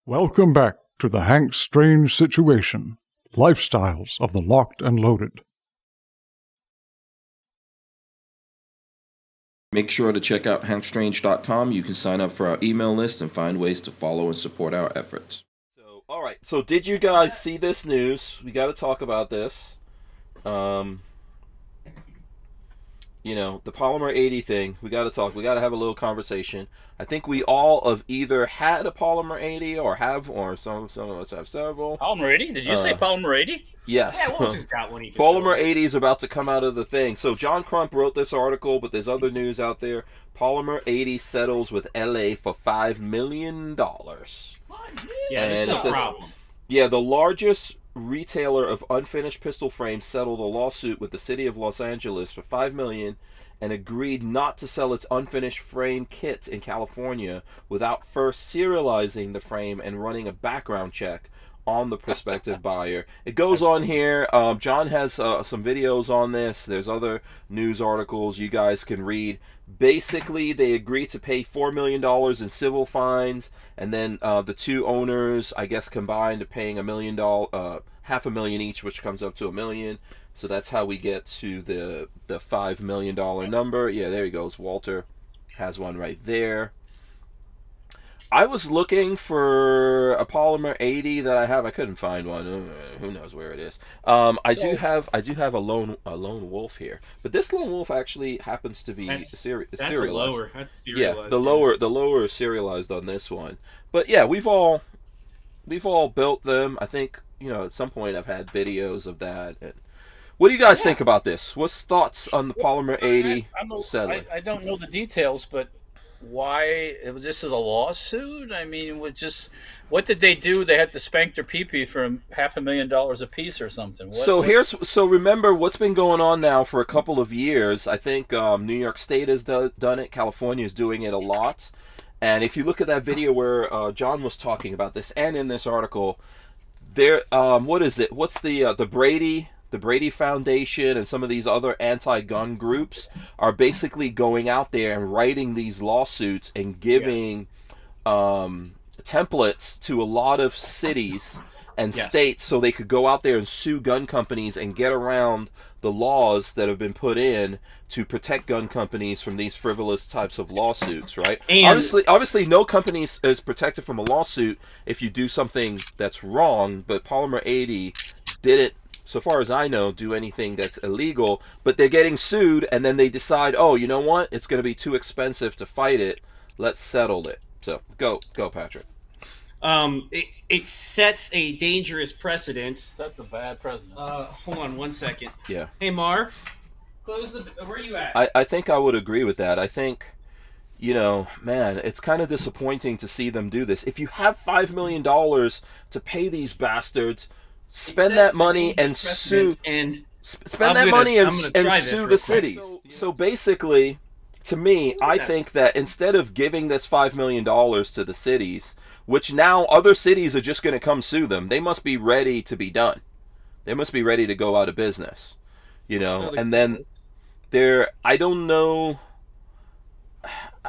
Welcome back to the Hank Strange Situation, Lifestyles of the Locked and Loaded. Make sure to check out hankstrange.com. You can sign up for our email list and find ways to follow and support our efforts. All right. So did you guys see this news? We got to talk about this. The Polymer80 thing. We got to talk. We got to have a little conversation. I think we all have either had a Polymer80 or some of us have several. Polymer80? Did you say Polymer80? Yes. Yeah, Walter's just got one. Polymer80 is about to come out of the thing. So John Crump wrote this article, but there's other news out there. Polymer80 settles with LA for $5 million. Yeah, this is a problem. Yeah, the largest retailer of unfinished pistol frames settled a lawsuit with the city of Los Angeles for $5 million and agreed not to sell its unfinished frame kits in California without first serializing the frame and running a background check on the prospective buyer. It goes on here. John has some videos on this. There's other news articles you guys can read. Basically, they agreed to pay $4 million in civil fines, and then the two owners, I guess, combined are paying $500,000 each, which comes up to $1 million. So that's how we get to the $5 million number. Yeah, there he goes. Walter has one right there. I was looking for a Polymer80 that I have. I couldn't find one. Who knows where it is? I do have a lone wolf here, but this lone wolf actually happens to be serialized. That's a lower. That's serialized. Yeah, the lower is serialized on this one. But yeah, we've all built them. I think at some point I've had videos of that. And what do you guys think about this? What's thoughts on the Polymer80 settling? I don't know the details, but why this is a lawsuit? I mean, what did they do? They had to spank their pee-pee for $500,000 a piece or something. So remember what's been going on now for a couple of years. I think New York State has done it. California is doing it a lot. And if you look at that video where John was talking about this, and in this article, there, what is it? What's the Brady Foundation and some of these other anti-gun groups are basically going out there and writing these lawsuits and giving templates to a lot of cities and states so they could go out there and sue gun companies and get around the laws that have been put in to protect gun companies from these frivolous types of lawsuits, right? And obviously no company is protected from a lawsuit if you do something that's wrong, but Polymer80 didn't, so far as I know, do anything that's illegal, but they're getting sued, and then they decide, oh, you know what? It's going to be too expensive to fight it. Let's settle it. So go, Patrick. It sets a dangerous precedent. That's a bad precedent. Hold on 1 second. Yeah. Hey, Mar, close the. Where are you at? I think I would agree with that. I think, man, it's kind of disappointing to see them do this. If you have $5 million to pay these bastards, spend that money and sue. Spend that money and sue the cities. So basically, to me, I think that instead of giving this $5 million to the cities, which now other cities are just going to come sue them, they must be ready to be done. They must be ready to go out of business, And then I don't know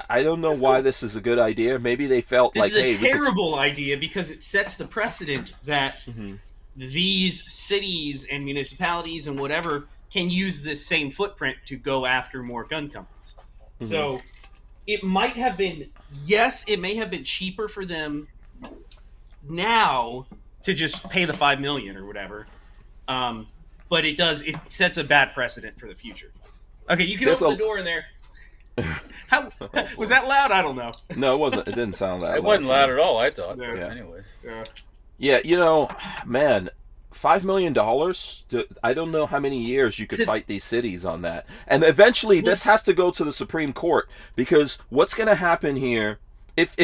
why this is a good idea. Maybe they felt this is a terrible idea because it sets the precedent that these cities and municipalities and whatever can use this same footprint to go after more gun companies. So it might have been, it may have been cheaper for them now to just pay the $5 million or whatever. But it sets a bad precedent for the future. Okay, you can open the door in there. How was that loud? I don't know. No, it wasn't. It didn't sound loud. It wasn't loud at all, I thought. Yeah. Anyways. Yeah, man, $5 million, I don't know how many years you could fight these cities on that. And eventually this has to go to the Supreme Court, because what's going to happen here, if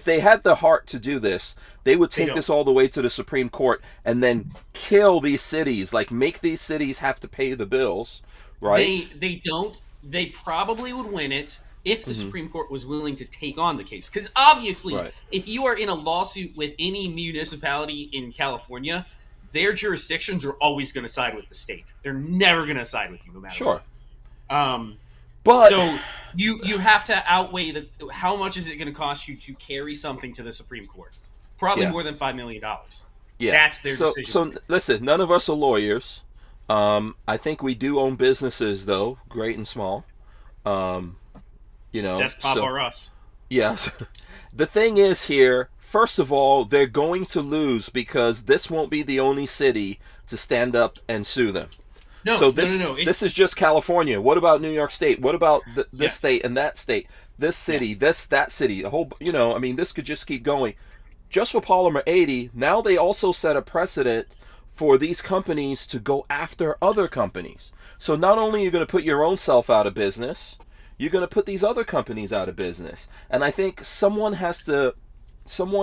they had the heart to do this, they would take this all the way to the Supreme Court and then kill these cities, like make these cities have to pay the bills, right? They don't. They probably would win it if the Supreme Court was willing to take on the case. Because obviously, if you are in a lawsuit with any municipality in California, their jurisdictions are always going to side with the state. They're never going to side with you, no matter what. But so you have to outweigh how much is it going to cost you to carry something to the Supreme Court. Probably Yeah. more than $5 million. Yeah. That's their decision. So listen, none of us are lawyers. I think we do own businesses, though, great and small. Desktop so or us. yes. The thing is here, first of all, they're going to lose because this won't be the only city to stand up and sue them. No, So this no. this is just California. What about New York State? What about this state and that state? This city, that city. The whole, I mean, this could just keep going. Just for Polymer80, now they also set a precedent for these companies to go after other companies. So not only are you going to put your own self out of business, you're going to put these other companies out of business. And I think someone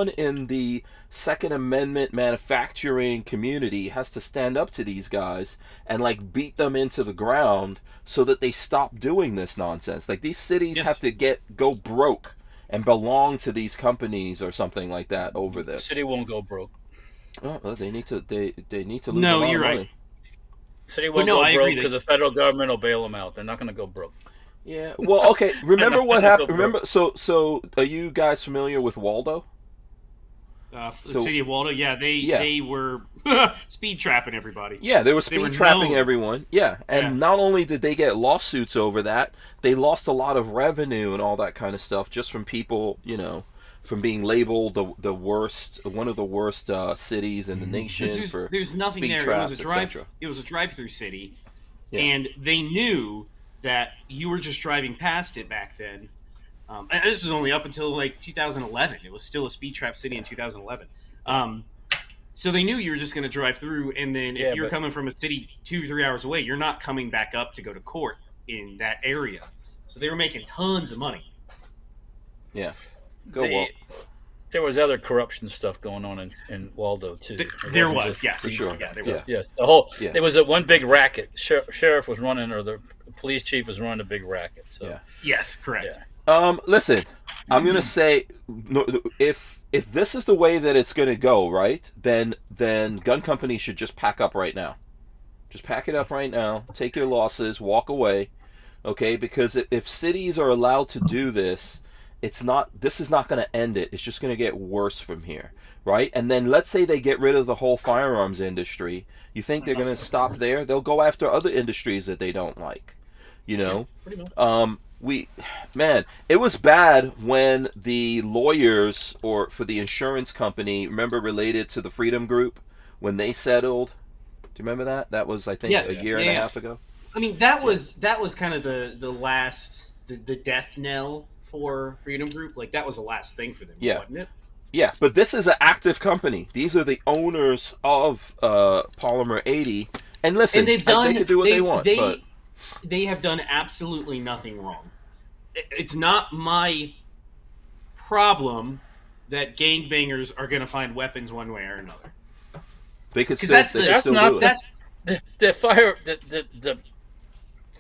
in the Second Amendment manufacturing community has to stand up to these guys and like beat them into the ground so that they stop doing this nonsense. Like these cities have to go broke and belong to these companies or something like that over this. The city won't go broke. Oh, well, they need to lose No, a lot you're of money. right. The city won't go broke because the federal government will bail them out. They're not going to go broke. Yeah. Well, okay. Remember what happened? Remember. So are you guys familiar with Waldo? The city of Waldo, they were speed trapping everybody. Yeah, they were speed trapping everyone. Yeah, and not only did they get lawsuits over that, they lost a lot of revenue and all that kind of stuff just from people, from being labeled the worst, one of the worst cities in the nation for there's nothing speed there. traps, It was a drive-through city, Yeah. and they knew that you were just driving past it back then. And this was only up until like 2011. It was still a speed trap city in 2011. So they knew you were just going to drive through, and then if you're coming from a city 2-3 hours away, you're not coming back up to go to court in that area. So they were making tons of money. Yeah. Walt. There was other corruption stuff going on in Waldo too. There was, yes, for sure. Yeah, there was. Yes, it was one big racket. Sheriff was running, or the police chief was running a big racket. So yes, correct. Yeah. Listen, I'm gonna say, if this is the way that it's gonna go, right? Then gun companies should just pack up right now. Just pack it up right now. Take your losses. Walk away. Okay, because if cities are allowed to do this, this is not going to end it. It's just going to get worse from here, right? And then let's say they get rid of the whole firearms industry. You think they're going to stop there? They'll go after other industries that they don't like. Pretty much. It was bad when the lawyers for the insurance company, remember, related to the Freedom Group, when they settled. Do you remember that? That was, I think, a year and a half ago. I mean, that was kind of the last the death knell for Freedom Group. Like that was the last thing for them, wasn't it? Yeah, but this is an active company. These are the owners of Polymer80, and listen, and they can do what they want. But they have done absolutely nothing wrong. It's not my problem that gangbangers are going to find weapons one way or another. They could still, do it.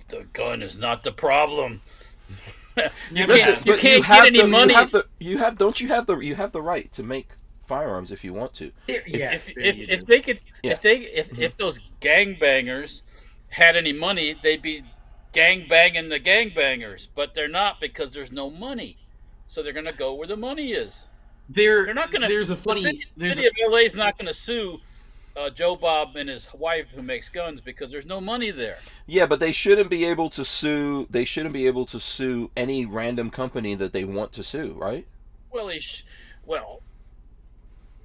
The gun is not the problem. You Listen, can't get any money. You have the right to make firearms if you want to. If those gangbangers had any money, they'd be gangbanging the gangbangers, but they're not because there's no money. So they're going to go where the money is. They're not going to. The city of LA is not going to sue Joe Bob and his wife who makes guns because there's no money there. Yeah, but they shouldn't be able to sue. They shouldn't be able to sue any random company that they want to sue, right? Well,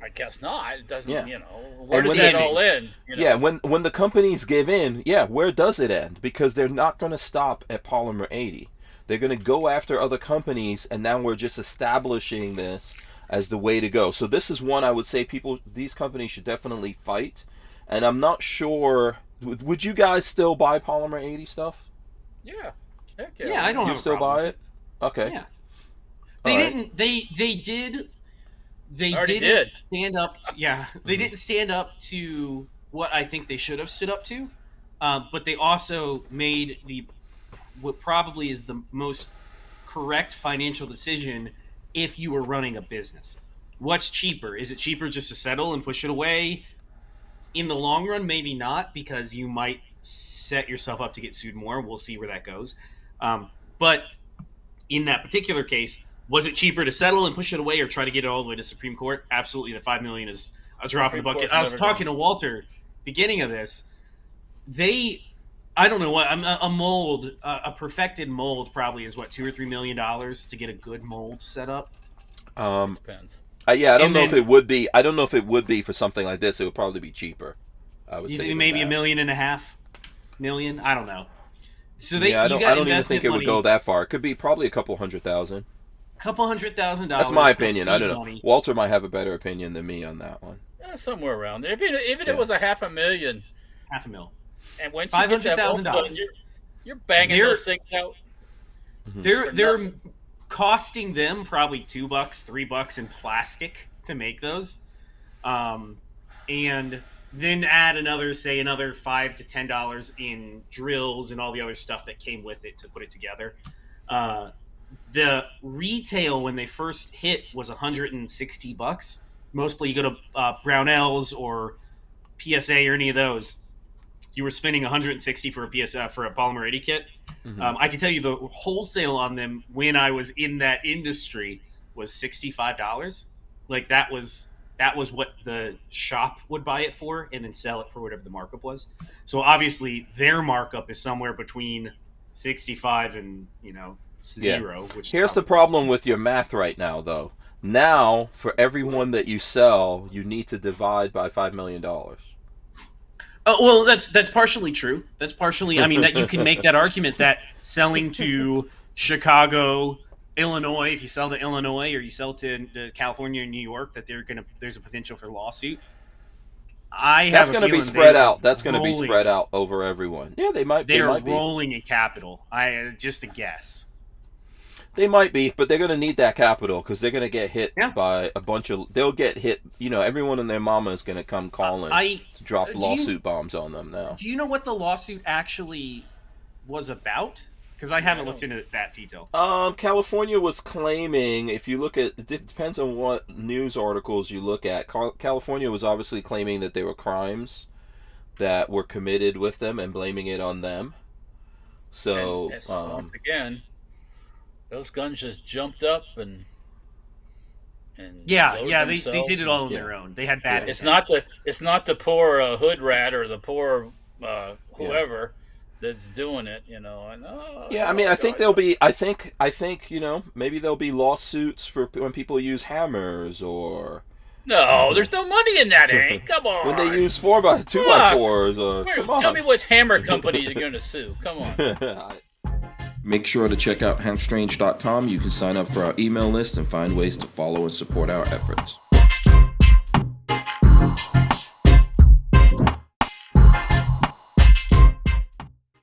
I guess not. It doesn't. Yeah. Where does that all end? Yeah, when the companies give in, where does it end? Because they're not going to stop at Polymer80. They're going to go after other companies, and now we're just establishing this as the way to go. So this is one I would say these companies should definitely fight. And I'm not sure, would you guys still buy Polymer80 stuff? Yeah. Heck yeah. Yeah, I don't have a still problem buy it? Okay. Yeah. They didn't stand up. They didn't stand up to what I think they should have stood up to. But they also made what probably is the most correct financial decision if you were running a business. What's cheaper? Is it cheaper just to settle and push it away? In the long run, maybe not, because you might set yourself up to get sued more. We'll see where that goes. But in that particular case, Was it cheaper to settle and push it away, or try to get it all the way to Supreme Court? Absolutely, the $5 million is a drop in the bucket. I was talking to Walter beginning of this. I don't know what a mold, a perfected mold probably is what $2 or $3 million to get a good mold set up. Depends. I don't know if it would be. I don't know if it would be for something like this. It would probably be cheaper. I would say maybe $1.5 million. I don't know. So I don't even think it would go that far. It could be probably a couple $100,000. Couple $100,000. That's my opinion. I don't know. Money. Walter might have a better opinion than me on that one. Yeah, somewhere around there. Even it was a $500,000. $500,000. And once you get that $500,000, you're banging those things out. They're costing them probably $2, $3 in plastic to make those, and then add another $5 to $10 in drills and all the other stuff that came with it to put it together. The retail when they first hit was $160. Mostly you go to Barnauls or PSA or any of those, you were spending $160 for a Polymer80 kit. I can tell you the wholesale on them when I was in that industry was $65. Like that was what the shop would buy it for, and then sell it for whatever the markup was. So obviously their markup is somewhere between 65 and 0. Which here's the problem with your math right now, though. Now for every one that you sell, you need to divide by $5 million. Well, that's partially true. That's partially, that you can make that argument that selling to Chicago, Illinois, if you sell to Illinois or you sell to California and New York, that there's a potential for lawsuit. That's going to be spread out. That's going to be spread out over everyone. Yeah, they might. They're rolling in capital. Just a guess. They might be, but they're going to need that capital because they're going to get hit by a bunch of. They'll get hit. Everyone and their mama is going to come calling to drop lawsuit bombs on them now. Do you know what the lawsuit actually was about? Because I haven't looked into that detail. California was claiming, if you look at, it depends on what news articles you look at. California was obviously claiming that there were crimes that were committed with them and blaming it on them. So once again, those guns just jumped up and they did it all on their own. They had bad. It's not the poor hood rat or the poor whoever that's doing it, I think there'll be. I think maybe there'll be lawsuits for when people use hammers or. No, there's no money in that, Hank. Come on. When they use 2x4s or. Come on. Tell me what hammer companies are going to sue. Come on. Make sure to check out hankstrange.com. You can sign up for our email list and find ways to follow and support our efforts.